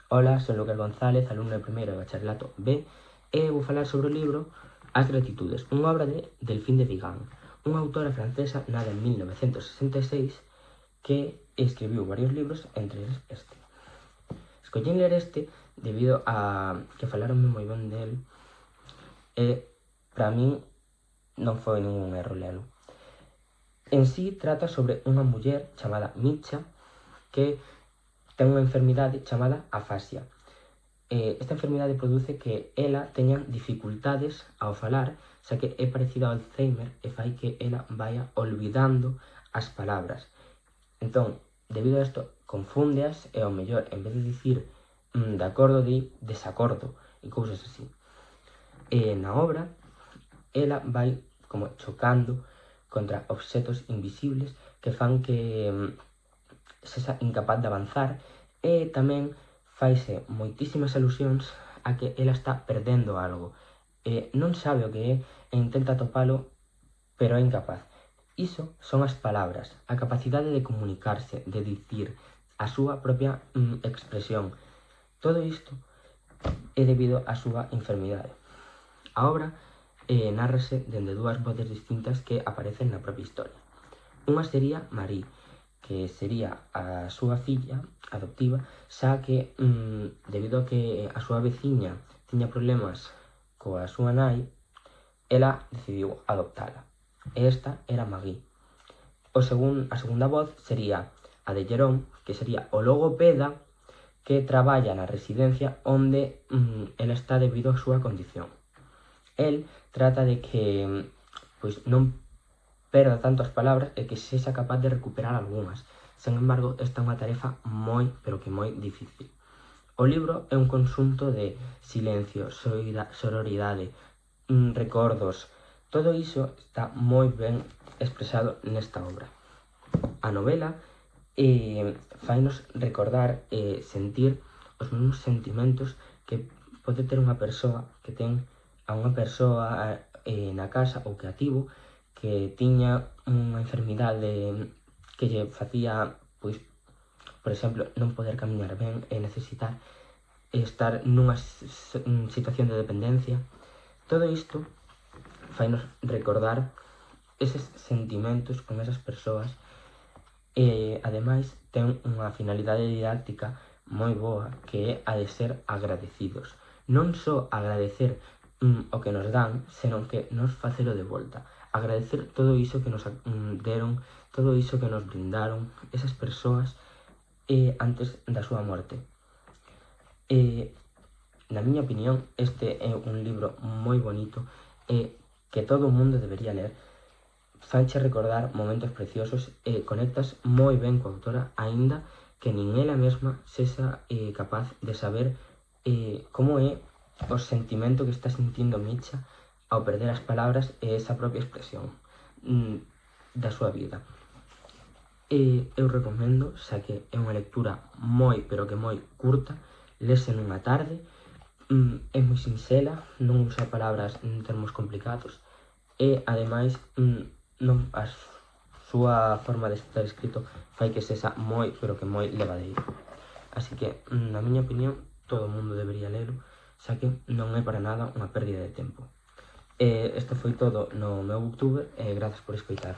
Ola, son Lucas González, alumno de primeiro de bacharelato B, e vou falar sobre o libro As Gratitudes, unha obra de Delphine de Vigan, unha autora francesa nada en 1966 que escribiu varios libros, entre eles este. Escollín ler este debido a que falaronme moi ben del e, para min, non foi ningún erro lelo. En sí, trata sobre unha muller chamada Mitcha que ten unha enfermidade chamada afasia. Esta enfermidade produce que ela teña dificultades ao falar, xa que é parecida ao Alzheimer e fai que ela vaya olvidando as palabras. Entón, debido a isto, confúndeas e ao mellor, en vez de dicir de acordo, di desacordo e cousas así. Na obra, ela vai como chocando contra obxetos invisibles que fan que sexa incapaz de avanzar e tamén faise moitísimas alusións a que ela está perdendo algo. Non sabe o que é e intenta atopalo, pero é incapaz. Iso son as palabras, a capacidade de comunicarse, de dicir a súa propia expresión. Todo isto é debido á súa enfermidade. A obra nárrase dende dúas voces distintas que aparecen na propia historia. Unha sería Marie, que sería a súa filla adoptiva, xa que, debido a que a súa veciña tiña problemas coa súa nai, ela decidiu adoptala. E esta era Maggie. A segunda voz sería a de Jerome, que sería o logopeda que traballa na residencia onde ela está debido á súa condición. El trata de que non perda tanto as palabras e que sexa capaz de recuperar algunhas. Sen embargo, esta é unha tarefa moi, pero que moi difícil. O libro é un conxunto de silencio, sororidade, recordos. Todo iso está moi ben expresado nesta obra. A novela fainos recordar e sentir os mesmos sentimentos que pode ter unha persoa que ten a unha persoa na casa ou que a tivo que tiña unha enfermidade que lle facía, pois, por exemplo, non poder camiñar ben e necesitar estar nunha situación de dependencia. Todo isto fainos recordar eses sentimentos con esas persoas e, ademais, ten unha finalidade didáctica moi boa que é a de ser agradecidos. Non só agradecer o que nos dan, senón que nos facelo de volta. Agradecer todo iso que nos deron, todo iso que nos brindaron esas persoas antes da súa morte. Na miña opinión, este é un libro moi bonito e que todo o mundo debería ler. Fanche recordar momentos preciosos e conectas moi ben coa autora, aínda que nin ela mesma sexa capaz de saber como é o sentimento que está sentindo Mitcha ao perder as palabras e esa propia expresión da súa vida. Eu recomendo, xa que é unha lectura moi, pero que moi curta, lese nunha tarde, é moi sinxela, non usa palabras en termos complicados e, ademais, a súa forma de estar escrito fai que sexa moi, pero que moi levadeiro. Así que, na miña opinión, todo o mundo debería lelo, xa que non é para nada unha pérdida de tempo. Isto foi todo no meu Booktuber e grazas por escoitar.